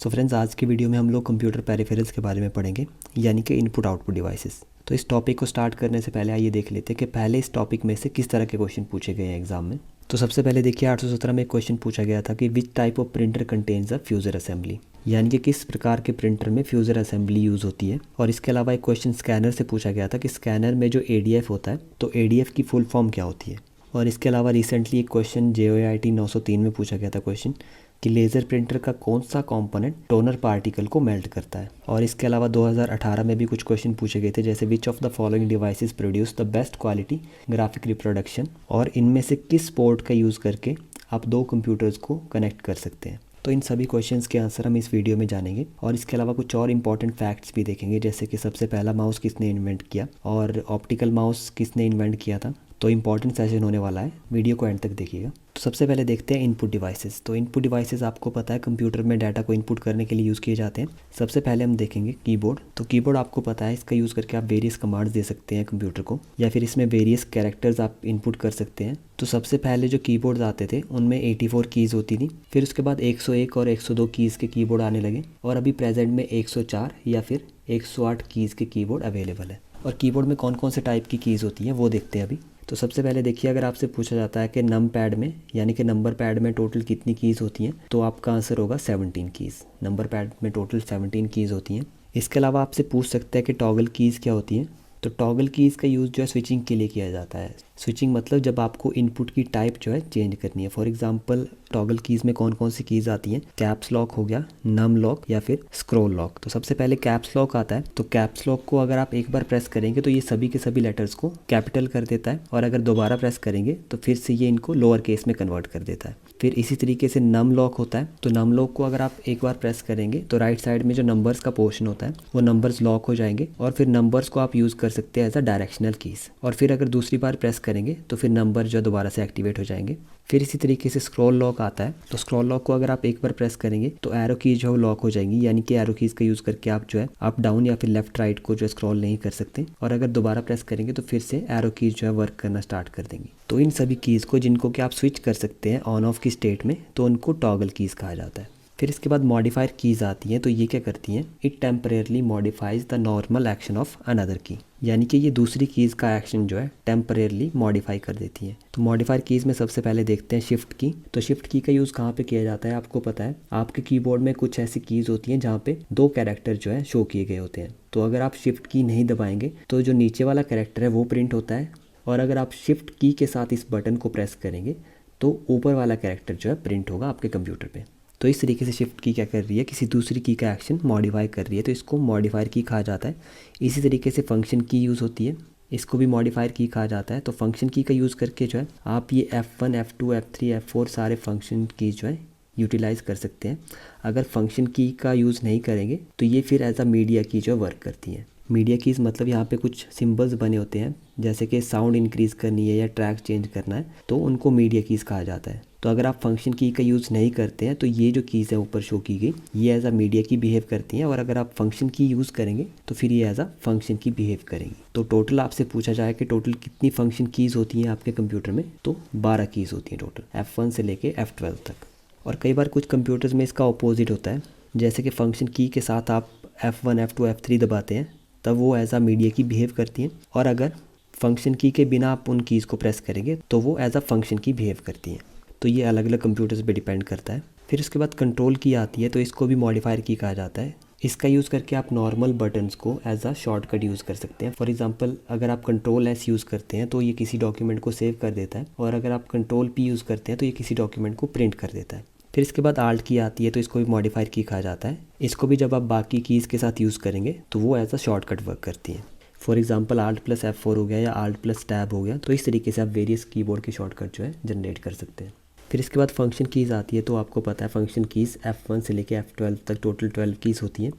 So friends, आज की video में हम लोग कंप्यूटर पेरिफेरल्स के बारे में पढ़ेंगे, यानी कि इनपुट आउटपुट डिवाइसेस। तो इस टॉपिक को स्टार्ट करने से पहले आइए देख लेते हैं कि पहले इस टॉपिक में से किस तरह के क्वेश्चन पूछे गए हैं एग्जाम में। तो सबसे पहले देखिए 817 में एक क्वेश्चन पूछा गया था कि which type of printer contains a fuser assembly, यानी कि किस प्रकार के प्रिंटर में फ्यूजर असेंबली यूज़ होती है। और इसके अलावा एक क्वेश्चन स्कैनर से पूछा गया था कि स्कैनर में जो ADF होता है तो ADF की फुल फॉर्म क्या होती है। और इसके अलावा रिसेंटली एक क्वेश्चन JOIT 903 में पूछा गया था क्वेश्चन कि लेज़र प्रिंटर का कौन सा कंपोनेंट टोनर पार्टिकल को मेल्ट करता है। और इसके अलावा 2018 में भी कुछ क्वेश्चन पूछे गए थे, जैसे which of the following devices produce the best quality graphic reproduction, और इनमें से किस पोर्ट का यूज़ करके आप दो कंप्यूटर्स को कनेक्ट कर सकते हैं। तो इन सभी क्वेश्चंस के आंसर हम इस वीडियो में जानेंगे। और इसके अलावा कुछ और इंपॉर्टेंट फैक्ट्स भी देखेंगे, जैसे कि सबसे पहला माउस किसने इन्वेंट किया और ऑप्टिकल माउस किसने इन्वेंट किया था। तो इंपॉर्टेंट सेशन होने वाला है, वीडियो को एंड तक देखिएगा। तो सबसे पहले देखते हैं इनपुट डिवाइसेस। तो इनपुट डिवाइसेस आपको पता है कंप्यूटर में डाटा को इनपुट करने के लिए यूज़ किए जाते हैं। सबसे पहले हम देखेंगे कीबोर्ड। तो कीबोर्ड आपको पता है, इसका यूज़ करके आप वेरियस कमांड्स दे सकते हैं कंप्यूटर को, या फिर इसमें वेरियस कैरेक्टर्स आप इनपुट कर सकते हैं। तो सबसे पहले जो कीबोर्ड्स आते थे उनमें 84 कीज़ होती थी, फिर उसके बाद 101 और 102 कीज़ के कीबोर्ड आने लगे, और अभी प्रेजेंट में 104 या फिर 108 कीज़ के कीबोर्ड अवेलेबल है। और कीबोर्ड में कौन कौन से टाइप की कीज़ होती हैं वो देखते हैं अभी। तो सबसे पहले देखिए, अगर आपसे पूछा जाता है कि नम पैड में यानी कि नंबर पैड में टोटल कितनी कीज़ होती हैं, तो आपका आंसर होगा 17 कीज़। नंबर पैड में टोटल 17 कीज़ होती हैं। इसके अलावा आपसे पूछ सकते हैं कि टॉगल कीज़ क्या होती हैं। तो टॉगल कीज़ का यूज़ जो है स्विचिंग के लिए किया जाता है। स्विचिंग मतलब जब आपको इनपुट की टाइप जो है चेंज करनी है। फॉर एग्जांपल टॉगल कीज़ में कौन कौन सी कीज़ आती हैं, कैप्स लॉक हो गया, नम लॉक या फिर स्क्रॉल लॉक। तो सबसे पहले कैप्स लॉक आता है। तो कैप्स लॉक को अगर आप एक बार प्रेस करेंगे तो ये सभी के सभी लेटर्स को कैपिटल कर देता है, और अगर दोबारा प्रेस करेंगे तो फिर से ये इनको लोअर केस में कन्वर्ट कर देता है। फिर इसी तरीके से नम लॉक होता है। तो नम लॉक को अगर आप एक बार प्रेस करेंगे तो राइट साइड में जो नंबर्स का पोर्शन होता है वो नंबर्स लॉक हो जाएंगे, और फिर नंबर्स को आप यूज़ कर सकते हैं एज अ डायरेक्शनल कीज़। और फिर अगर दूसरी बार प्रेस करेंगे तो फिर नंबर जो दोबारा से एक्टिवेट हो जाएंगे। फिर इसी तरीके से स्क्रॉल लॉक आता है। तो स्क्रॉल लॉक को अगर आप एक बार प्रेस करेंगे तो एरो कीज जो है लॉक हो जाएंगी, यानी कि एरो कीज़ का यूज़ करके आप जो है अप डाउन या फिर लेफ्ट राइट को जो स्क्रॉल नहीं कर सकते। और अगर दोबारा प्रेस करेंगे तो फिर से एरो कीज जो है वर्क करना स्टार्ट कर देंगी। तो इन सभी कीज़ को जिनको कि आप स्विच कर सकते हैं ऑन ऑफ की स्टेट में, तो उनको टॉगल कीज़ कहा जाता है। फिर इसके बाद मॉडिफायर कीज़ आती हैं। तो ये क्या करती हैं, it temporarily modifies the normal action of another की, यानी कि ये दूसरी कीज़ का एक्शन जो है टेम्परेरली मॉडिफाई कर देती हैं। तो मॉडिफायर कीज़ में सबसे पहले देखते हैं शिफ्ट की। तो शिफ्ट की का यूज़ कहाँ पे किया जाता है, आपको पता है आपके कीबोर्ड में कुछ ऐसी कीज़ होती हैं जहाँ पे दो कैरेक्टर जो है शो किए गए होते हैं। तो अगर आप शिफ्ट की नहीं दबाएंगे तो जो नीचे वाला कैरेक्टर है वो प्रिंट होता है, और अगर आप शिफ्ट की के साथ इस बटन को प्रेस करेंगे तो ऊपर वाला कैरेक्टर जो है प्रिंट होगा आपके कंप्यूटर पे। तो इस तरीके से शिफ्ट की क्या कर रही है, किसी दूसरी की का एक्शन मॉडिफाई कर रही है, तो इसको मॉडिफायर की कहा जाता है। इसी तरीके से फंक्शन की यूज़ होती है, इसको भी मॉडिफायर की कहा जाता है। तो फंक्शन की का यूज़ करके जो है आप ये F1 F2 F3 F4 सारे फंक्शन की जो है यूटिलाइज़ कर सकते हैं। अगर फंक्शन की का यूज़ नहीं करेंगे तो ये फिर एज अ मीडिया की जो वर्क करती है। मीडिया कीज़ मतलब यहाँ पे कुछ सिंबल्स बने होते हैं, जैसे कि साउंड इंक्रीज़ करनी है या ट्रैक चेंज करना है, तो उनको मीडिया कीज़ कहा जाता है। तो अगर आप फंक्शन की का यूज़ नहीं करते हैं तो ये जो कीज़ है ऊपर शो की गई ये एज अ मीडिया की बिहेव करती हैं, और अगर आप फंक्शन की यूज़ करेंगे तो फिर ये एज अ फंक्शन की बिहेव करेंगी। तो टोटल आपसे पूछा जाए कि टोटल कितनी फंक्शन कीज़ होती हैं आपके कंप्यूटर में, तो 12 कीज़ होती हैं टोटल, F1 से लेके F12 तक। और कई बार कुछ कंप्यूटर्स में इसका अपोजिट होता है, जैसे कि फंक्शन की के साथ आप F1 F2 F3 दबाते हैं तब वो एज अ मीडिया की बिहेव करती हैं, और अगर फंक्शन की के बिना आप उन कीज़ को प्रेस करेंगे तो वो एज अ फंक्शन की बिहेव करती हैं। तो ये अलग अलग कंप्यूटर्स पे डिपेंड करता है। फिर उसके बाद कंट्रोल की आती है। तो इसको भी मॉडिफायर की कहा जाता है। इसका यूज़ करके आप नॉर्मल बटन्स को एज अ शॉर्टकट यूज़ कर सकते हैं। फॉर एग्जांपल अगर आप कंट्रोल एस यूज़ करते हैं तो ये किसी डॉक्यूमेंट को सेव कर देता है, और अगर आप कंट्रोल पी यूज़ करते हैं तो ये किसी डॉक्यूमेंट को प्रिंट कर देता है। फिर इसके बाद आल्ट की आती है। तो इसको भी मॉडिफायर की कहा जाता है। इसको भी जब आप बाकी कीज़ के साथ यूज़ करेंगे तो वो एज अ शॉर्टकट वर्क करती है। फॉर एग्जांपल Alt+F4 हो गया या Alt+Tab हो गया। तो इस तरीके से आप वेरियस कीबोर्ड के शॉर्टकट जो है जनरेट कर सकते हैं। फिर इसके बाद फंक्शन कीज़ आती है। तो आपको पता है फंक्शन कीज़ F1 से लेके F12 तक टोटल 12 कीज़ होती हैं,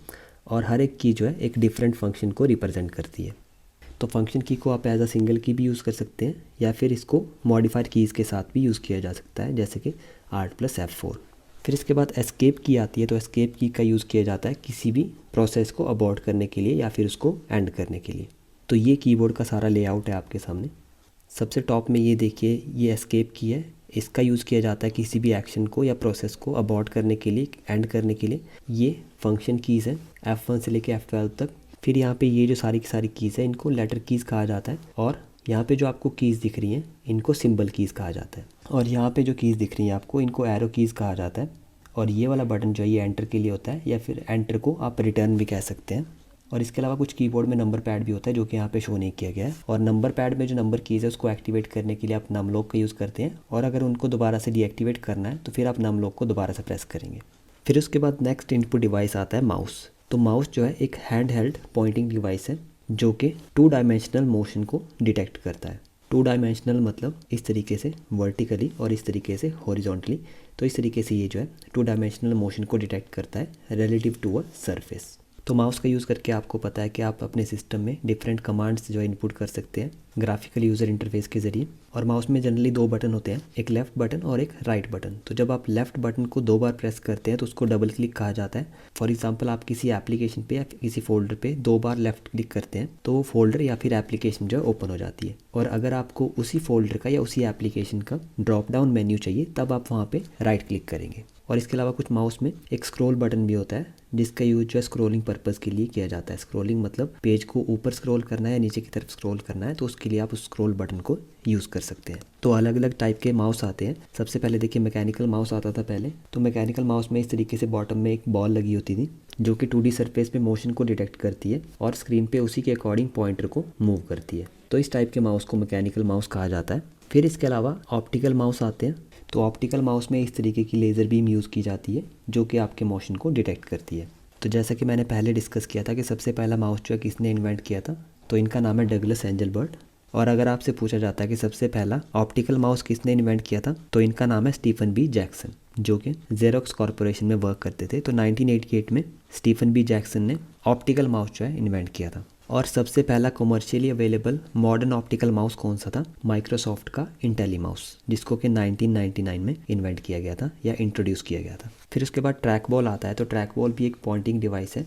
और हर एक की जो है एक डिफरेंट फंक्शन को रिप्रेजेंट करती है। तो फंक्शन की को आप एज अ सिंगल की भी यूज़ कर सकते हैं, या फिर इसको मॉडिफायर कीज़ के साथ भी यूज़ किया जा सकता है, जैसे कि Alt+F4। फिर इसके बाद एस्केप की आती है। तो एस्केप की का यूज़ किया जाता है किसी भी प्रोसेस को अबॉर्ट करने के लिए या फिर उसको एंड करने के लिए। तो ये कीबोर्ड का सारा लेआउट है आपके सामने। सबसे टॉप में ये देखिए, ये एस्केप की है। इसका यूज़ किया जाता है किसी भी एक्शन को या प्रोसेस को अबॉर्ट करने के लिए, एंड करने के लिए। ये फंक्शन कीज़ हैं F1 से लेके F12 तक। फिर यहाँ पे ये जो सारी की सारी कीज़ हैं इनको लेटर कीज़ कहा जाता है। और यहाँ पे जो आपको कीज़ दिख रही हैं इनको सिंबल कीज़ कहा जाता है। और यहाँ पे जो कीज़ दिख रही हैं आपको इनको एरो कीज़ कहा जाता है। और ये वाला बटन जो है ये एंटर के लिए होता है, या फिर एंटर को आप रिटर्न भी कह सकते हैं। और इसके अलावा कुछ कीबोर्ड में नंबर पैड भी होता है जो कि यहाँ पे शो नहीं किया गया है। और नंबर पैड में जो नंबर कीज़ है उसको एक्टिवेट करने के लिए आप नम लॉक का यूज़ करते हैं, और अगर उनको दोबारा से डीएक्टिवेट करना है तो फिर आप नम लॉक को दोबारा से प्रेस करेंगे। फिर उसके बाद नेक्स्ट इनपुट डिवाइस आता है माउस। तो माउस जो है एक हैंड हेल्ड पॉइंटिंग डिवाइस है जो कि 2 डायमेंशनल मोशन को डिटेक्ट करता है। 2 डायमेंशनल मतलब इस तरीके से वर्टिकली और इस तरीके से हॉरिजॉन्टली। तो इस तरीके से ये जो है 2 डायमेंशनल मोशन को डिटेक्ट करता है रिलेटिव टू अ सरफेस। तो माउस का यूज़ करके आपको पता है कि आप अपने सिस्टम में डिफरेंट कमांड्स जो है इनपुट कर सकते हैं ग्राफिकल यूज़र इंटरफेस के ज़रिए। और माउस में जनरली 2 बटन होते हैं, एक लेफ़्ट बटन और एक राइट बटन। तो जब आप लेफ़्ट बटन को 2 बार प्रेस करते हैं तो उसको डबल क्लिक कहा जाता है। फॉर एग्जांपल आप किसी एप्लीकेशन पे या किसी फोल्डर पे 2 बार लेफ़्ट क्लिक करते हैं तो वो फोल्डर या फिर एप्लीकेशन जो है ओपन हो जाती है। और अगर आपको उसी फोल्डर का या उसी एप्लीकेशन का ड्रॉप डाउन मेन्यू चाहिए तब आप वहाँ पर राइट क्लिक करेंगे। और इसके अलावा कुछ माउस में एक स्क्रॉल बटन भी होता है जिसका यूज जो है स्क्रॉलिंग पर्पज़ के लिए किया जाता है। स्क्रॉलिंग मतलब पेज को ऊपर स्क्रॉल करना है या नीचे की तरफ स्क्रॉल करना है तो उसके लिए आप उस स्क्रॉल बटन को यूज़ कर सकते हैं। तो अलग अलग टाइप के माउस आते हैं। सबसे पहले देखिए मैकेनिकल माउस आता था पहले। तो मैकेनिकल माउस में इस तरीके से बॉटम में एक बॉल लगी होती थी जो कि 2D सरफेस पे मोशन को डिटेक्ट करती है और स्क्रीन पे उसी के अकॉर्डिंग पॉइंटर को मूव करती है। तो इस टाइप के माउस को मैकेनिकल माउस कहा जाता है। फिर इसके अलावा ऑप्टिकल माउस आते हैं। तो ऑप्टिकल माउस में इस तरीके की लेज़र बीम यूज़ की जाती है जो कि आपके मोशन को डिटेक्ट करती है। तो जैसा कि मैंने पहले डिस्कस किया था कि सबसे पहला माउस जो है किसने इन्वेंट किया था, तो इनका नाम है डगलस एंजलबर्ट। और अगर आपसे पूछा जाता है कि सबसे पहला ऑप्टिकल माउस किसने इन्वेंट किया था, तो इनका नाम है स्टीफन बी जैक्सन, जो कि जेरोक्स कॉरपोरेशन में वर्क करते थे। तो 1988 में स्टीफन बी जैक्सन ने ऑप्टिकल माउस जो है इन्वेंट किया था। और सबसे पहला commercially available modern optical mouse कौन सा था, माइक्रोसॉफ्ट का इंटेली माउस, जिसको कि 1999 में इन्वेंट किया गया था या इंट्रोड्यूस किया गया था। फिर उसके बाद ट्रैक बॉल आता है। तो ट्रैक बॉल भी एक पॉइंटिंग डिवाइस है।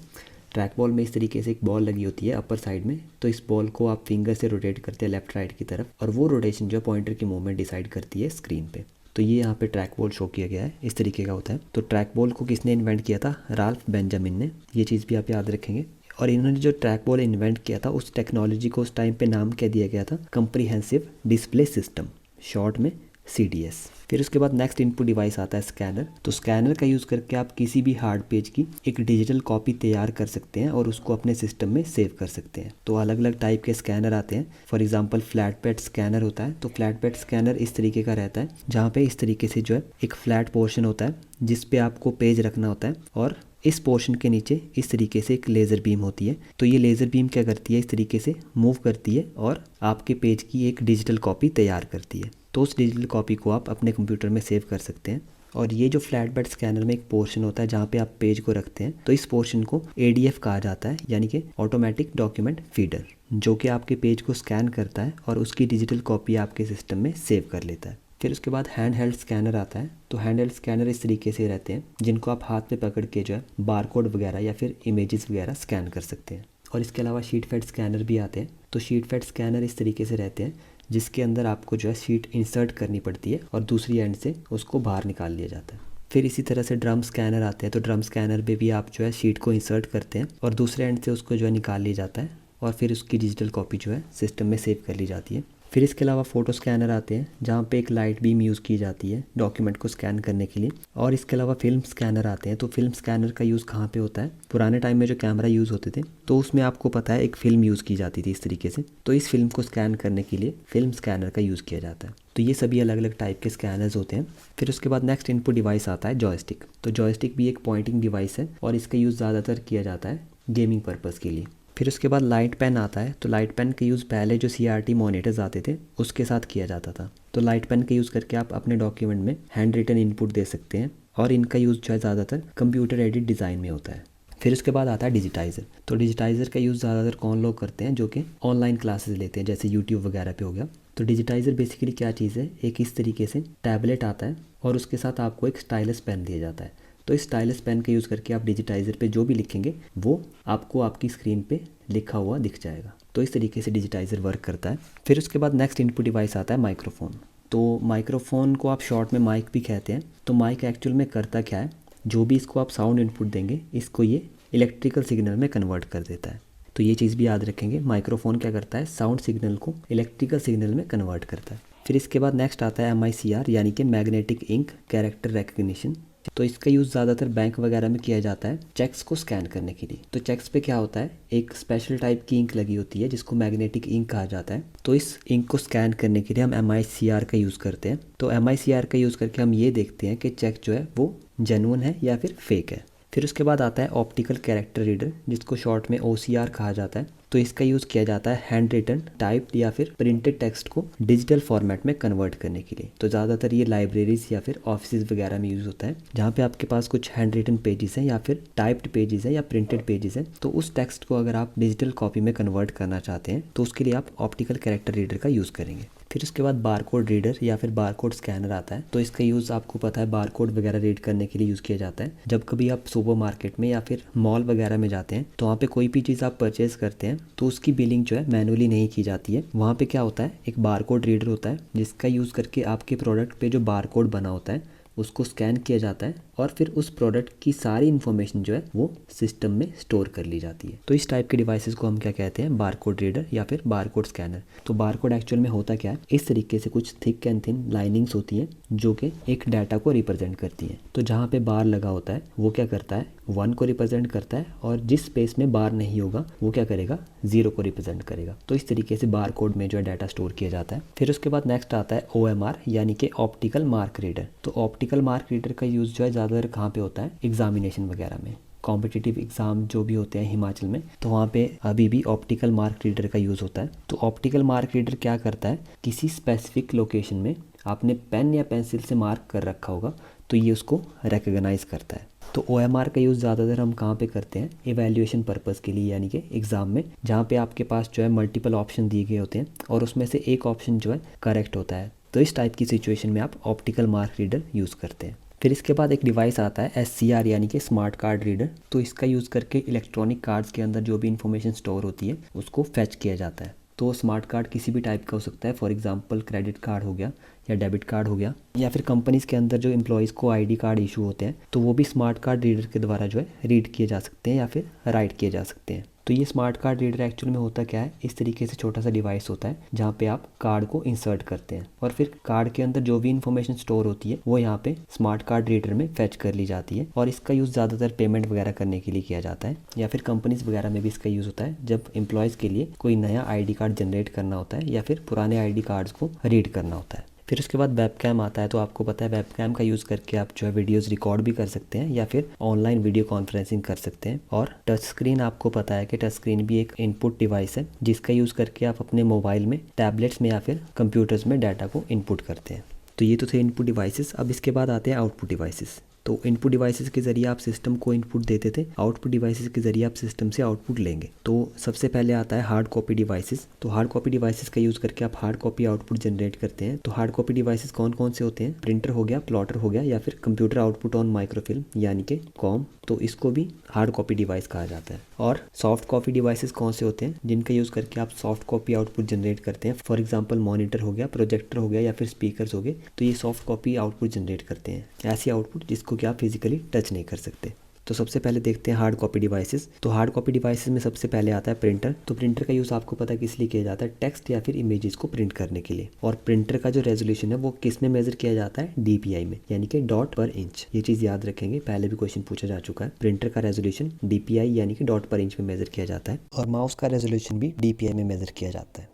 ट्रैक बॉल में इस तरीके से एक बॉल लगी होती है अपर साइड में। तो इस बॉल को आप फिंगर से रोटेट करते हैं लेफ्ट राइट की तरफ, और वो रोटेशन जो पॉइंटर की मूवमेंट डिसाइड करती है स्क्रीन पे। तो ये यहाँ पे ट्रैक बॉल शो किया गया है, इस तरीके का होता है। तो ट्रैक बॉल को किसने इन्वेंट किया था, राल्फ बेंजामिन ने। ये चीज़ भी आप याद रखेंगे। और इन्होंने जो ट्रैक बॉल इन्वेंट किया था उस टेक्नोलॉजी को उस टाइम पे नाम क्या दिया गया था, कंप्रीहेंसिव डिस्प्ले सिस्टम, शॉर्ट में CDS। फिर उसके बाद नेक्स्ट इनपुट डिवाइस आता है स्कैनर। तो स्कैनर का यूज़ करके आप किसी भी हार्ड पेज की एक डिजिटल कॉपी तैयार कर सकते हैं और उसको अपने सिस्टम में सेव कर सकते हैं। तो अलग अलग टाइप के स्कैनर आते हैं। For example flat bed scanner होता है। तो फ्लैट बेड स्कैनर इस तरीके का रहता है जहाँ पे इस तरीके से जो है एक फ्लैट पोर्शन होता है जिस पे आपको पेज रखना होता है, और इस पोर्शन के नीचे इस तरीके से एक लेज़र बीम होती है। तो ये लेज़र बीम क्या करती है, इस तरीके से मूव करती है और आपके पेज की एक डिजिटल कॉपी तैयार करती है। तो उस डिजिटल कॉपी को आप अपने कंप्यूटर में सेव कर सकते हैं। और ये जो फ्लैट बेड स्कैनर में एक पोर्शन होता है जहाँ पे आप पेज को रखते हैं, तो इस पोर्शन को ADF कहा जाता है, यानी कि ऑटोमेटिक डॉक्यूमेंट फीडर, जो कि आपके पेज को स्कैन करता है और उसकी डिजिटल कॉपी आपके सिस्टम में सेव कर लेता है। फिर उसके बाद हैंड हेल्ड स्कैनर आता है। तो हैंड हेल्ड स्कैनर इस तरीके से रहते हैं जिनको आप हाथ पे पकड़ के जो है बारकोड वगैरह या फिर इमेजेस वगैरह स्कैन कर सकते हैं। और इसके अलावा शीट फेड स्कैनर भी आते हैं। तो शीट फेड स्कैनर इस तरीके से रहते हैं जिसके अंदर आपको जो है शीट इंसर्ट करनी पड़ती है और दूसरी एंड से उसको बाहर निकाल लिया जाता है। फिर इसी तरह से ड्रम स्कैनर आते हैं। तो ड्रम स्कैनर पे भी आप जो है शीट को इंसर्ट करते हैं और दूसरे एंड से उसको जो है निकाल लिया जाता है और फिर उसकी डिजिटल कॉपी जो है सिस्टम में सेव कर ली जाती है। फिर इसके अलावा फ़ोटो स्कैनर आते हैं जहाँ पे एक लाइट बीम यूज़ की जाती है डॉक्यूमेंट को स्कैन करने के लिए। और इसके अलावा फिल्म स्कैनर आते हैं। तो फिल्म स्कैनर का यूज़ कहाँ पे होता है, पुराने टाइम में जो कैमरा यूज़ होते थे तो उसमें आपको पता है एक फ़िल्म यूज़ की जाती थी इस तरीके से। तो इस फिल्म को स्कैन करने के लिए फिल्म स्कैनर का यूज़ किया जाता है। तो ये सभी अलग अलग टाइप के स्कैनर्स होते हैं। फिर उसके बाद नेक्स्ट इनपुट डिवाइस आता है जॉयस्टिक। तो जॉयस्टिक भी एक पॉइंटिंग डिवाइस है और इसका यूज़ ज़्यादातर किया जाता है गेमिंग पर्पज़ के लिए। फिर उसके बाद लाइट पेन आता है। तो लाइट पेन का यूज़ पहले जो CRT मॉनिटर्स आते थे उसके साथ किया जाता था। तो लाइट पेन का यूज़ करके आप अपने डॉक्यूमेंट में हैंड रिटन इनपुट दे सकते हैं और इनका यूज़ जो है ज़्यादातर कंप्यूटर एडिट डिज़ाइन में होता है। फिर उसके बाद आता है डिजिटाइज़र। तो डिजिटाइज़र का यूज़ ज़्यादातर कौन लोग करते हैं, जो कि ऑनलाइन क्लासेस लेते हैं जैसे YouTube वगैरह पे हो गया। तो डिजिटाइज़र बेसिकली क्या चीज़ है, एक इस तरीके से टैबलेट आता है और उसके साथ आपको एक स्टाइलस पेन दिया जाता है। तो इस स्टाइलस पेन का यूज़ करके आप डिजिटाइज़र पे जो भी लिखेंगे वो आपको आपकी स्क्रीन पे लिखा हुआ दिख जाएगा। तो इस तरीके से डिजिटाइज़र वर्क करता है। फिर उसके बाद नेक्स्ट इनपुट डिवाइस आता है माइक्रोफोन। तो माइक्रोफोन को आप शॉर्ट में माइक भी कहते हैं। तो माइक एक्चुअल में करता क्या है, जो भी इसको आप साउंड इनपुट देंगे इसको ये इलेक्ट्रिकल सिग्नल में कन्वर्ट कर देता है। तो ये चीज़ भी याद रखेंगे, माइक्रोफोन क्या करता है, साउंड सिग्नल को इलेक्ट्रिकल सिग्नल में कन्वर्ट करता है। फिर इसके बाद नेक्स्ट आता है MICR यानी कि मैग्नेटिक इंक कैरेक्टर रिकग्निशन। तो इसका यूज़ ज़्यादातर बैंक वगैरह में किया जाता है चेक्स को स्कैन करने के लिए। तो चेक्स पे क्या होता है, एक स्पेशल टाइप की इंक लगी होती है जिसको मैग्नेटिक इंक कहा जाता है। तो इस इंक को स्कैन करने के लिए हम MICR का यूज़ करते हैं। तो MICR का यूज़ करके हम ये देखते हैं कि चेक जो है वो जेन्युइन है या फिर फेक है। फिर उसके बाद आता है ऑप्टिकल कैरेक्टर रीडर, जिसको शॉर्ट में OCR कहा जाता है। तो इसका यूज़ किया जाता है हैंड रिटन, टाइप्ड या फिर प्रिंटेड टेक्स्ट को डिजिटल फॉर्मेट में कन्वर्ट करने के लिए। तो ज़्यादातर ये लाइब्रेरीज या फिर ऑफिस वगैरह में यूज़ होता है, जहाँ पे आपके पास कुछ हैंड रिटन पेजेस हैं या फिर टाइप्ड पेजेस हैं या प्रिंटेड पेजेस हैं। तो उस टेक्स्ट को अगर आप डिजिटल कॉपी में कन्वर्ट करना चाहते हैं तो उसके लिए आप ऑप्टिकल कैरेक्टर रीडर का यूज़ करेंगे। फिर उसके बाद बारकोड रीडर या फिर बारकोड स्कैनर आता है। तो इसका यूज़ आपको पता है बारकोड वगैरह रीड करने के लिए यूज़ किया जाता है। जब कभी आप सुपरमार्केट में या फिर मॉल वगैरह में जाते हैं तो वहाँ पे कोई भी चीज़ आप परचेज करते हैं तो उसकी बिलिंग जो है मैनुअली नहीं की जाती है। वहाँ पे क्या होता है, एक बारकोड रीडर होता है जिसका यूज़ करके आपके प्रोडक्ट पे जो बारकोड बना होता है उसको स्कैन किया जाता है और फिर उस प्रोडक्ट की सारी इन्फॉर्मेशन जो है वो सिस्टम में स्टोर कर ली जाती है। तो इस टाइप के डिवाइसेस को हम क्या कहते हैं, बारकोड रीडर या फिर बारकोड स्कैनर। तो बारकोड एक्चुअल में होता क्या है, इस तरीके से कुछ थिक एंड थिन लाइनिंग्स होती हैं जो कि एक डाटा को रिप्रेजेंट करती हैं। तो जहाँ पे बार लगा होता है वो क्या करता है, 1 को रिप्रेजेंट करता है, और जिस स्पेस में बार नहीं होगा वो क्या करेगा, 0 को रिप्रेजेंट करेगा। तो इस तरीके से बार कोड में जो है डाटा स्टोर किया जाता है। फिर उसके बाद नेक्स्ट आता है OMR यानी कि ऑप्टिकल मार्क रीडर। तो ऑप्टिकल मार्क रीडर का यूज़ जो है ज़्यादातर कहाँ पे होता है, एग्जामिनेशन वगैरह में, कॉम्पिटिटिव एग्ज़ाम जो भी होते हैं हिमाचल में, तो वहाँ पे अभी भी ऑप्टिकल मार्क रीडर का यूज़ होता है। तो ऑप्टिकल मार्क रीडर क्या करता है, किसी स्पेसिफिक लोकेशन में आपने पेन या पेंसिल से मार्क कर रखा होगा तो ये उसको रिकग्नाइज करता है। तो OMR का यूज़ ज़्यादातर हम कहाँ पे करते हैं, एवेल्यूएशन पर्पज़ के लिए, यानी कि एग्ज़ाम में, जहाँ पे आपके पास जो है मल्टीपल ऑप्शन दिए गए होते हैं और उसमें से एक ऑप्शन जो है करेक्ट होता है। तो इस टाइप की सिचुएशन में आप ऑप्टिकल मार्क रीडर यूज़ करते हैं। फिर इसके बाद एक डिवाइस आता है SCR यानी कि स्मार्ट कार्ड रीडर। तो इसका यूज़ करके इलेक्ट्रॉनिक कार्ड्स के अंदर जो भी इंफॉर्मेशन स्टोर होती है उसको फैच किया जाता है। तो स्मार्ट कार्ड किसी भी टाइप का हो सकता है, फॉर एग्जांपल क्रेडिट कार्ड हो गया या डेबिट कार्ड हो गया, या फिर कंपनीज़ के अंदर जो एम्प्लॉयज़ को ID कार्ड इशू होते हैं तो वो भी स्मार्ट कार्ड रीडर के द्वारा जो है रीड किए जा सकते हैं या फिर राइट किए जा सकते हैं। तो ये स्मार्ट कार्ड रीडर एक्चुअल में होता क्या है, इस तरीके से छोटा सा डिवाइस होता है जहाँ पे आप कार्ड को इंसर्ट करते हैं और फिर कार्ड के अंदर जो भी इन्फॉर्मेशन स्टोर होती है वो यहाँ पे स्मार्ट कार्ड रीडर में फैच कर ली जाती है। और इसका यूज़ ज़्यादातर पेमेंट वगैरह करने के लिए किया जाता है, या फिर कंपनीज़ वगैरह में भी इसका यूज़ होता है जब एम्प्लॉयज़ के लिए कोई नया ID कार्ड जनरेट करना होता है या फिर पुराने ID कार्ड्स को रीड करना होता है। फिर उसके बाद वेबकैम आता है। तो आपको पता है वेबकैम का यूज़ करके आप जो है वीडियोस रिकॉर्ड भी कर सकते हैं या फिर ऑनलाइन वीडियो कॉन्फ्रेंसिंग कर सकते हैं। और टच स्क्रीन, आपको पता है कि टच स्क्रीन भी एक इनपुट डिवाइस है जिसका यूज़ करके आप अपने मोबाइल में, टैबलेट्स में या फिर कंप्यूटर्स में डाटा को इनपुट करते हैं। तो ये तो थे इनपुट डिवाइसेस। अब इसके बाद आते हैं आउटपुट डिवाइसेस। तो इनपुट डिवाइसेस के ज़रिए आप सिस्टम को इनपुट देते थे, आउटपुट डिवाइसेस के ज़रिए आप सिस्टम से आउटपुट लेंगे। तो सबसे पहले आता है हार्ड कॉपी डिवाइसेस। तो हार्ड कॉपी डिवाइसेस का यूज़ करके आप हार्ड कॉपी आउटपुट जनरेट करते हैं। तो हार्ड कॉपी डिवाइसेस कौन कौन से होते हैं, प्रिंटर हो गया, प्लॉटर हो गया, या फिर कंप्यूटर आउटपुट ऑन माइक्रोफिल्म यानी कि कॉम, तो इसको भी हार्ड कॉपी डिवाइस कहा जाता है। और सॉफ्ट कॉपी डिवाइसेस कौन से होते हैं, जिनका यूज़ करके आप सॉफ्ट कॉपी आउटपुट जनरेट करते हैं। फॉर एग्जांपल मॉनिटर हो गया, प्रोजेक्टर हो गया, या फिर स्पीकर्स हो गए, तो ये सॉफ्ट कॉपी आउटपुट जनरेट करते हैं, ऐसी आउटपुट जिसको कि आप फिजिकली टच नहीं कर सकते। तो सबसे पहले देखते हैं हार्ड कॉपी डिवाइसेस। तो हार्ड कॉपी डिवाइसेस में सबसे पहले आता है प्रिंटर। तो प्रिंटर का यूज़ आपको पता है किस लिए किया जाता है, टेक्स्ट या फिर इमेजेस को प्रिंट करने के लिए। और प्रिंटर का जो रेजोल्यूशन है वो किस में मेजर किया जाता है, DPI में, यानी कि डॉट पर इंच। ये चीज़ याद रखेंगे, पहले भी क्वेश्चन पूछा जा चुका है। प्रिंटर का रेजोल्यूशन DPI यानी कि डॉट पर इंच में मेजर किया जाता है, और माउस का रेजोल्यूशन भी DPI में मेजर किया जाता है।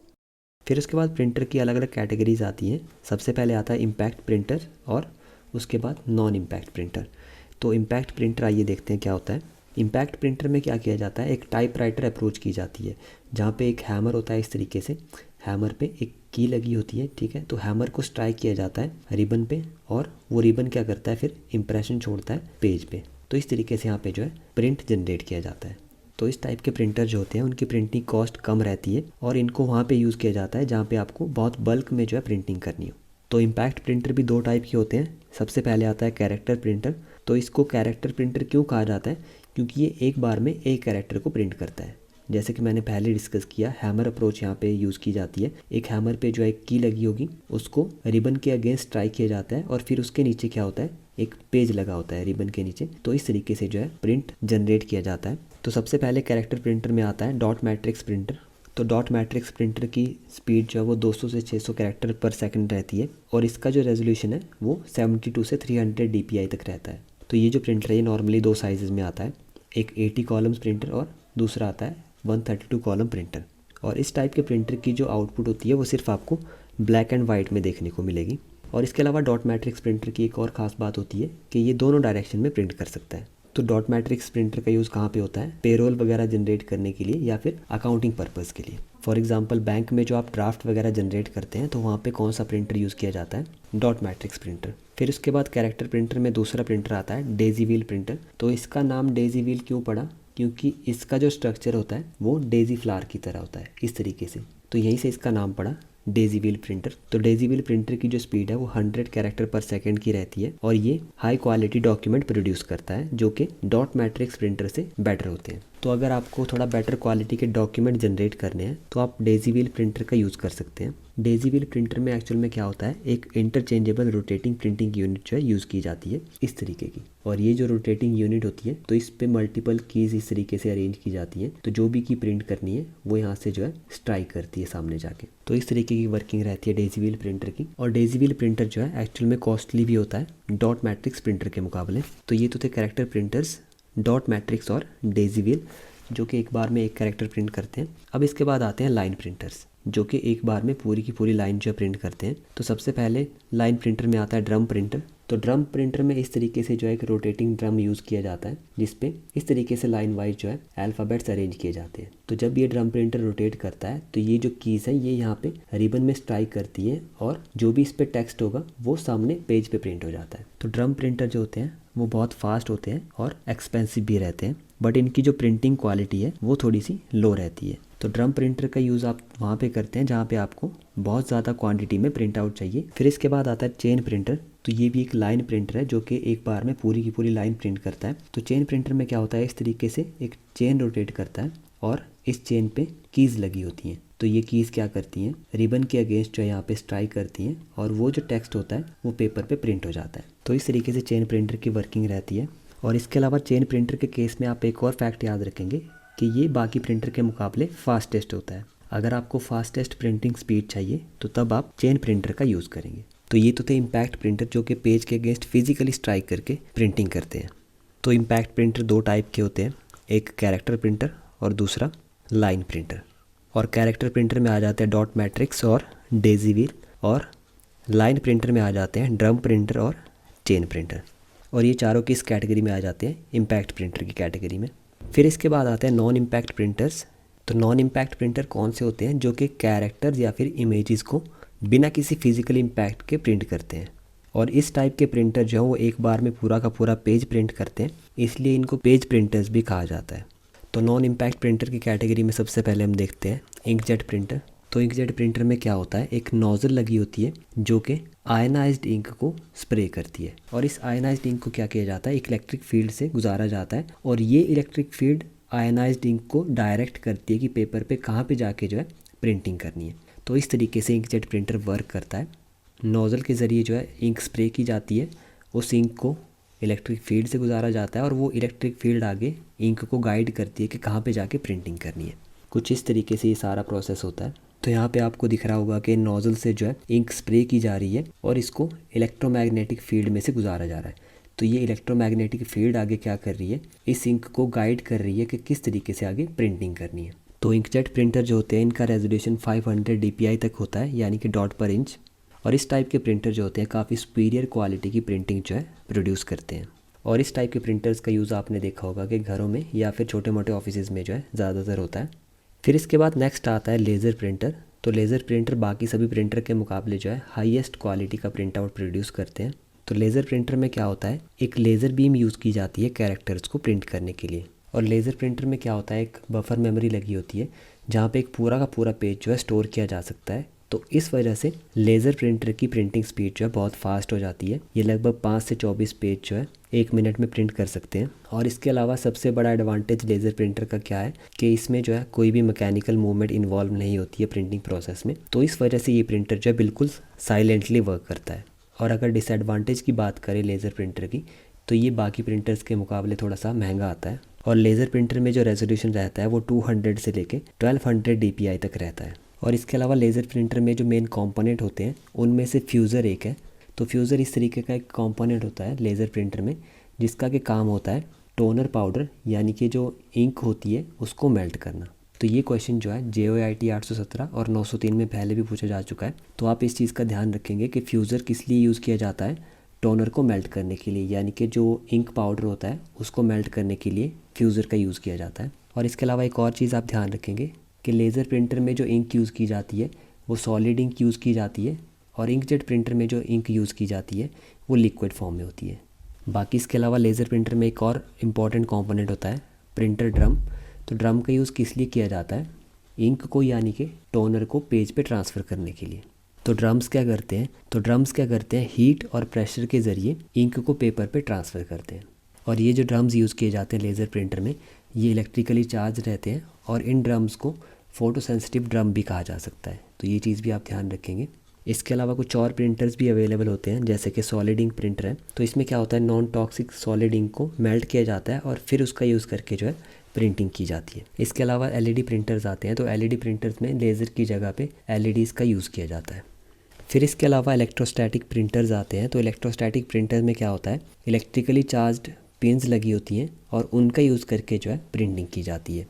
फिर उसके बाद प्रिंटर की अलग अलग कैटेगरीज आती हैं। सबसे पहले आता है इम्पैक्ट प्रिंटर और उसके बाद नॉन इम्पैक्ट प्रिंटर। तो इम्पैक्ट प्रिंटर आइए देखते हैं क्या होता है। इम्पैक्ट प्रिंटर में क्या किया जाता है, एक टाइपराइटर अप्रोच की जाती है जहाँ पे एक हैमर होता है। इस तरीके से हैमर पे एक की लगी होती है, ठीक है। तो हैमर को स्ट्राइक किया जाता है रिबन पे, और वो रिबन क्या करता है, फिर इंप्रेशन छोड़ता है पेज पे। तो इस तरीके से यहाँ पे जो है प्रिंट जनरेट किया जाता है। तो इस टाइप के प्रिंटर जो होते हैं उनकी प्रिंटिंग कॉस्ट कम रहती है, और इनको वहाँ पे यूज़ किया जाता है जहाँ पे आपको बहुत बल्क में जो है प्रिंटिंग करनी हो। तो इम्पैक्ट प्रिंटर भी 2 टाइप के होते हैं। सबसे पहले आता है कैरेक्टर प्रिंटर। तो इसको कैरेक्टर प्रिंटर क्यों कहा जाता है, क्योंकि ये एक बार में एक कैरेक्टर को प्रिंट करता है। जैसे कि मैंने पहले डिस्कस किया, हैमर अप्रोच यहाँ पे यूज़ की जाती है। एक हैमर पे जो है एक की लगी होगी, उसको रिबन के अगेंस्ट स्ट्राइक किया जाता है और फिर उसके नीचे क्या होता है, एक पेज लगा होता है रिबन के नीचे। तो इस तरीके से जो है प्रिंट जनरेट किया जाता है। तो सबसे पहले कैरेक्टर प्रिंटर में आता है डॉट मैट्रिक्स प्रिंटर। तो डॉट मैट्रिक्स प्रिंटर की स्पीड जो है वो 200 से 600 कैरेक्टर पर सेकंड रहती है और इसका जो रेजोल्यूशन है वो 72 से 300 dpi तक रहता है। तो ये जो प्रिंटर है ये नॉर्मली दो साइजेस में आता है, एक 80 कॉलम्स प्रिंटर और दूसरा आता है 132 कॉलम प्रिंटर। और इस टाइप के प्रिंटर की जो आउटपुट होती है वो सिर्फ आपको ब्लैक एंड वाइट में देखने को मिलेगी। और इसके अलावा डॉट मैट्रिक्स प्रिंटर की एक और ख़ास बात होती है कि ये दोनों डायरेक्शन में प्रिंट कर सकता है। तो डॉट मैट्रिक्स प्रिंटर का यूज़ कहाँ पे होता है, पेरोल वगैरह जनरेट करने के लिए या फिर अकाउंटिंग पर्पज़ के लिए। फॉर एग्जांपल बैंक में जो आप ड्राफ्ट वगैरह जनरेट करते हैं तो वहाँ पे कौन सा प्रिंटर यूज़ किया जाता है, डॉट मैट्रिक्स प्रिंटर। फिर उसके बाद कैरेक्टर प्रिंटर में दूसरा प्रिंटर आता है डेजी व्हील प्रिंटर। तो इसका नाम डेजी व्हील क्यों पड़ा, क्योंकि इसका जो स्ट्रक्चर होता है वो डेजी फ्लावर की तरह होता है इस तरीके से, तो यहीं से इसका नाम पड़ा डेजी व्हील प्रिंटर। तो डेजी व्हील प्रिंटर की जो स्पीड है वो 100 कैरेक्टर पर सेकंड की रहती है और ये हाई क्वालिटी डॉक्यूमेंट प्रोड्यूस करता है जो कि डॉट मैट्रिक्स प्रिंटर से बेटर होते हैं। तो अगर आपको थोड़ा बेटर क्वालिटी के डॉक्यूमेंट जनरेट करने हैं तो आप डेजी व्हील प्रिंटर का यूज़ कर सकते हैं। डेजी व्हील प्रिंटर में एक्चुअल में क्या होता है, एक इंटरचेंजेबल रोटेटिंग प्रिंटिंग यूनिट जो है यूज़ की जाती है इस तरीके की। और ये जो रोटेटिंग यूनिट होती है तो इस पे मल्टीपल कीज़ इस तरीके से अरेंज की जाती हैं, तो जो भी की प्रिंट करनी है वो यहाँ से जो है स्ट्राइक करती है सामने जाके। तो इस तरीके की वर्किंग रहती है डेजी व्हील प्रिंटर की। और डेजी व्हील प्रिंटर जो है एक्चुअल में कॉस्टली भी होता है डॉट मैट्रिक्स प्रिंटर के मुकाबले। तो ये तो थे कैरेक्टर प्रिंटर्स, डॉट मैट्रिक्स और डेजी व्हील, जो कि एक बार में एक कैरेक्टर प्रिंट करते हैं। अब इसके बाद आते हैं लाइन प्रिंटर्स, जो कि एक बार में पूरी की पूरी लाइन जो है प्रिंट करते हैं। तो सबसे पहले लाइन प्रिंटर में आता है ड्रम प्रिंटर। तो ड्रम प्रिंटर में इस तरीके से जो है एक रोटेटिंग ड्रम यूज़ किया जाता है जिसपे इस तरीके से लाइन वाइज जो है अल्फ़ाबेट्स अरेंज किए जाते हैं। तो जब ये ड्रम प्रिंटर रोटेट करता है तो ये जो कीज़ है ये यहाँ पे रिबन में स्ट्राइक करती है और जो भी इस पे टेक्स्ट होगा वो सामने पेज पे प्रिंट हो जाता है। तो ड्रम प्रिंटर जो होते हैं वो बहुत फास्ट होते हैं और एक्सपेंसिव भी रहते हैं, बट इनकी जो प्रिंटिंग क्वालिटी है वो थोड़ी सी लो रहती है। तो ड्रम प्रिंटर का यूज़ आप वहाँ पे करते हैं जहाँ पे आपको बहुत ज़्यादा क्वांटिटी में प्रिंट आउट चाहिए। फिर इसके बाद आता है चेन प्रिंटर। तो ये भी एक लाइन प्रिंटर है जो कि एक बार में पूरी की पूरी लाइन प्रिंट करता है। तो चेन प्रिंटर में क्या होता है, इस तरीके से एक चेन रोटेट करता है और इस चेन पे कीज़ लगी होती हैं। तो ये कीज़ क्या करती हैं, रिबन के अगेंस्ट जो है यहाँ पे स्ट्राइक करती हैं और वो जो टेक्स्ट होता है वो पेपर पे प्रिंट हो जाता है। तो इस तरीके से चेन प्रिंटर की वर्किंग रहती है। और इसके अलावा चेन प्रिंटर के केस में आप एक और फैक्ट याद रखेंगे कि ये बाकी प्रिंटर के मुकाबले फास्टेस्ट होता है। अगर आपको फास्टेस्ट प्रिंटिंग स्पीड चाहिए तो तब आप चेन प्रिंटर का यूज़ करेंगे। तो ये तो थे इम्पैक्ट प्रिंटर जो कि पेज के अगेंस्ट फिजिकली स्ट्राइक करके प्रिंटिंग करते हैं। तो इम्पैक्ट प्रिंटर दो टाइप के होते हैं, एक कैरेक्टर प्रिंटर और दूसरा लाइन प्रिंटर। और कैरेक्टर प्रिंटर में आ जाते हैं डॉट मैट्रिक्स और डेजी व्हील, और लाइन प्रिंटर में आ जाते हैं ड्रम प्रिंटर और चेन प्रिंटर। और ये चारों की इस कैटेगरी में आ जाते हैं इम्पैक्ट प्रिंटर की कैटेगरी में। फिर इसके बाद आते हैं नॉन इम्पैक्ट प्रिंटर्स। तो नॉन इम्पैक्ट प्रिंटर कौन से होते हैं, जो कि कैरेक्टर्स या फिर इमेजेस को बिना किसी फिजिकल इम्पैक्ट के प्रिंट करते हैं। और इस टाइप के प्रिंटर जो है वो एक बार में पूरा का पूरा पेज प्रिंट करते हैं, इसलिए इनको पेज प्रिंटर्स भी कहा जाता है। तो नॉन इम्पैक्ट प्रिंटर की कैटेगरी में सबसे पहले हम देखते हैं इंकजेट प्रिंटर। तो इंकजेट प्रिंटर में क्या होता है, एक नोज़ल लगी होती है जो कि आयनाइज्ड इंक को स्प्रे करती है। और इस आयनाइज्ड इंक को क्या किया जाता है, एक इलेक्ट्रिक फील्ड से गुजारा जाता है और ये इलेक्ट्रिक फील्ड आयनाइज्ड इंक को डायरेक्ट करती है कि पेपर पे कहाँ पे जाके जो है प्रिंटिंग करनी है। तो इस तरीके से इंकजेट प्रिंटर वर्क करता है। नोज़ल के ज़रिए जो है इंक स्प्रे की जाती है, उस इंक को इलेक्ट्रिक फील्ड से गुजारा जाता है और वो इलेक्ट्रिक फील्ड आगे इंक को गाइड करती है कि कहाँ पे जाके प्रिंटिंग करनी है। कुछ इस तरीके से ये सारा प्रोसेस होता है। तो यहाँ पे आपको दिख रहा होगा कि नोज़ल से जो है इंक स्प्रे की जा रही है और इसको इलेक्ट्रोमैग्नेटिक फील्ड में से गुजारा जा रहा है। तो ये इलेक्ट्रोमैग्नेटिक फील्ड आगे क्या कर रही है, इस इंक को गाइड कर रही है कि किस तरीके से आगे प्रिंटिंग करनी है। तो इंकजेट प्रिंटर जो होते हैं इनका रेजोल्यूशन 500 dpi तक होता है, यानी कि डॉट पर इंच। और इस टाइप के प्रिंटर जो होते हैं काफ़ी सुपीरियर क्वालिटी की प्रिंटिंग जो है प्रोड्यूस करते हैं। और इस टाइप के प्रिंटर्स का यूज़ आपने देखा होगा कि घरों में या फिर छोटे मोटे ऑफिसेज़ में जो है ज़्यादातर होता है। फिर इसके बाद नेक्स्ट आता है लेज़र प्रिंटर। तो लेज़र प्रिंटर बाकी सभी प्रिंटर के मुकाबले जो है हाईएस्ट क्वालिटी का प्रिंट आउट प्रोड्यूस करते हैं। तो लेज़र प्रिंटर में क्या होता है, एक लेज़र बीम यूज़ की जाती है कैरेक्टर्स को प्रिंट करने के लिए। और लेज़र प्रिंटर में क्या होता है, एक बफर मेमोरी लगी होती है जहाँ पे एक पूरा का पूरा पेज जो है स्टोर किया जा सकता है। तो इस वजह से लेज़र प्रिंटर की प्रिंटिंग स्पीड जो है बहुत फास्ट हो जाती है। ये लगभग 5 से 24 पेज जो है 1 मिनट में प्रिंट कर सकते हैं। और इसके अलावा सबसे बड़ा एडवांटेज लेज़र प्रिंटर का क्या है कि इसमें जो है कोई भी मैकेनिकल मूवमेंट इन्वॉल्व नहीं होती है प्रिंटिंग प्रोसेस में। तो इस वजह से ये प्रिंटर जो है बिल्कुल साइलेंटली वर्क करता है। और अगर डिसएडवांटेज की बात करें लेज़र प्रिंटर की, तो ये बाकी प्रिंटर्स के मुकाबले थोड़ा सा महंगा आता है। और लेज़र प्रिंटर में जो रेजोल्यूशन रहता है वो 200 से लेके 1200 DPI तक रहता है। और इसके अलावा लेज़र प्रिंटर में जो मेन कंपोनेंट होते हैं उनमें से फ्यूज़र एक है। तो फ्यूज़र इस तरीके का एक कंपोनेंट होता है लेज़र प्रिंटर में, जिसका कि काम होता है टोनर पाउडर यानी कि जो इंक होती है उसको मेल्ट करना। तो ये क्वेश्चन जो है JOIT 817 और 903 में पहले भी पूछा जा चुका है। तो आप इस चीज़ का ध्यान रखेंगे कि फ्यूज़र किस लिए यूज़ किया जाता है, टोनर को मेल्ट करने के लिए, यानी कि जो इंक पाउडर होता है उसको मेल्ट करने के लिए फ्यूज़र का यूज़ किया जाता है। और इसके अलावा एक और चीज़ आप ध्यान रखेंगे कि लेज़र प्रिंटर में जो इंक यूज़ की जाती है वो सॉलिड इंक यूज़ की जाती है, और इंकजेट प्रिंटर में जो इंक यूज़ की जाती है वो लिक्विड फॉर्म में होती है। बाकी इसके अलावा लेज़र प्रिंटर में एक और इम्पॉर्टेंट कंपोनेंट होता है प्रिंटर ड्रम। तो ड्रम का यूज़ किस लिए किया जाता है, इंक को यानी कि टोनर को पेज पे ट्रांसफ़र करने के लिए। तो ड्रम्स क्या करते हैं हीट और प्रेशर के ज़रिए इंक को पेपर पे ट्रांसफ़र करते हैं। और ये जो ड्रम्स यूज़ किए जाते हैं लेज़र प्रिंटर में, ये इलेक्ट्रिकली चार्ज रहते हैं, और इन ड्रम्स को फ़ोटो सेंसिटिव ड्रम भी कहा जा सकता है। तो ये चीज़ भी आप ध्यान रखेंगे। इसके अलावा कुछ और प्रिंटर्स भी अवेलेबल होते हैं, जैसे कि सॉलिड इंक प्रिंटर है। तो इसमें क्या होता है, नॉन टॉक्सिक सॉलिड इंक को मेल्ट किया जाता है और फिर उसका यूज़ करके जो है प्रिंटिंग की जाती है। इसके अलावा LED प्रिंटर्स आते हैं। तो LED प्रिंटर्स में लेज़र की जगह पे LEDs का यूज़ किया जाता है। फिर इसके अलावा इलेक्ट्रोस्टैटिक प्रिंटर्स आते हैं। तो इलेक्ट्रोस्टैटिक प्रिंटर में क्या होता है, इलेक्ट्रिकली चार्ज्ड पिन्स लगी होती हैं और उनका यूज़ करके जो है प्रिंटिंग की जाती है।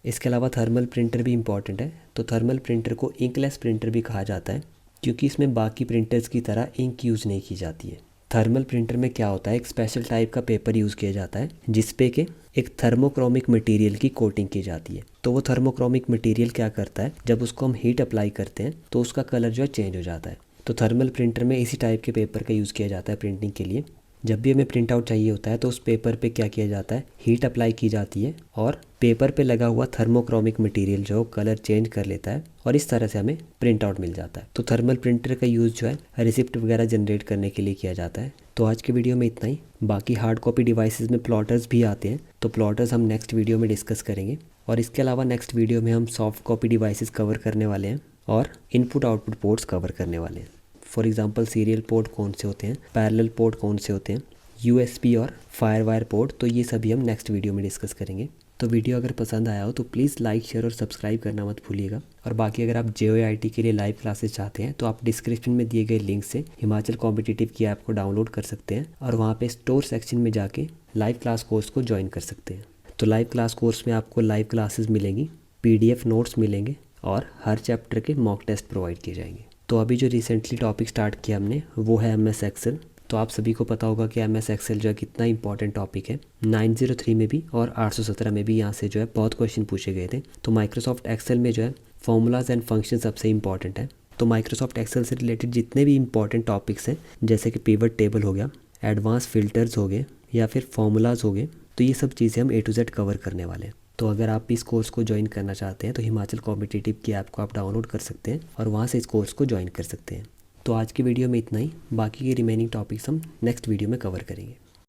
इसके अलावा थर्मल प्रिंटर भी इम्पॉर्टेंट है। तो थर्मल प्रिंटर को इंकलेस प्रिंटर भी कहा जाता है, क्योंकि इसमें बाकी प्रिंटर्स की तरह इंक यूज़ नहीं की जाती है। थर्मल प्रिंटर में क्या होता है, एक स्पेशल टाइप का पेपर यूज़ किया जाता है जिस पे कि एक थर्मोक्रोमिक मटेरियल की कोटिंग की जाती है। तो वो थर्मोक्रोमिक मटेरियल क्या करता है, जब उसको हम हीट अप्लाई करते हैं तो उसका कलर जो है चेंज हो जाता है। तो थर्मल प्रिंटर में इसी टाइप के पेपर का यूज़ किया जाता है प्रिंटिंग के लिए। जब भी हमें प्रिंट आउट चाहिए होता है तो उस पेपर पे क्या किया जाता है, हीट अप्लाई की जाती है और पेपर पे लगा हुआ थर्मोक्रोमिक मटेरियल जो कलर चेंज कर लेता है, और इस तरह से हमें प्रिंट आउट मिल जाता है। तो थर्मल प्रिंटर का यूज़ जो है रिसिप्ट वगैरह जनरेट करने के लिए किया जाता है। तो आज के वीडियो में इतना ही। बाकी हार्ड कॉपी डिवाइसेस में प्लॉटर्स भी आते हैं, तो प्लॉटर्स हम नेक्स्ट वीडियो में डिस्कस करेंगे। और इसके अलावा नेक्स्ट वीडियो में हम सॉफ्ट कॉपी डिवाइसेस कवर करने वाले हैं और इनपुट आउटपुट पोर्ट्स कवर करने वाले हैं। फॉर एग्जांपल सीरियल पोर्ट कौन से होते हैं, पैरेलल पोर्ट कौन से होते हैं, USB और फायरवायर पोर्ट, तो ये सभी हम नेक्स्ट वीडियो में डिस्कस करेंगे। तो वीडियो अगर पसंद आया हो तो प्लीज़ लाइक, शेयर और सब्सक्राइब करना मत भूलिएगा। और बाकी अगर आप JOIT के लिए लाइव क्लासेस चाहते हैं तो आप डिस्क्रिप्शन में दिए गए लिंक से हिमाचल कॉम्पिटिटिव की ऐप को डाउनलोड कर सकते हैं और वहाँ पे स्टोर सेक्शन में जाके लाइव क्लास कोर्स को ज्वाइन कर सकते हैं। तो लाइव क्लास कोर्स में आपको लाइव क्लासेस मिलेंगी, PDF नोट्स मिलेंगे और हर चैप्टर के मॉक टेस्ट प्रोवाइड किए जाएंगे। तो अभी जो रिसेंटली टॉपिक स्टार्ट किया हमने वो है MS एक्सेल। तो आप सभी को पता होगा कि MS एक्सेल जो है कितना इंपॉर्टेंट टॉपिक है। 903 में भी और 817 में भी यहाँ से जो है बहुत क्वेश्चन पूछे गए थे। तो माइक्रोसॉफ्ट एक्सेल में जो है फॉर्मूलाज एंड फंक्शन सबसे इंपॉर्टेंट है। तो माइक्रोसॉफ्ट एक्सेल से रिलेटेड जितने भी इंपॉर्टेंट टॉपिक्स हैं, जैसे कि पिवट टेबल हो गया, एडवांस फिल्टर्स हो गए या फिर फॉर्मूलाज हो गए, तो ये सब चीज़ें हम A to Z कवर करने वाले हैं। तो अगर आप इस कोर्स को ज्वाइन करना चाहते हैं तो हिमाचल कॉम्पिटिटिव की ऐप को आप डाउनलोड कर सकते हैं और वहाँ से इस कोर्स को ज्वाइन कर सकते हैं। तो आज की वीडियो में इतना ही। बाकी के रिमेनिंग टॉपिक्स हम नेक्स्ट वीडियो में कवर करेंगे।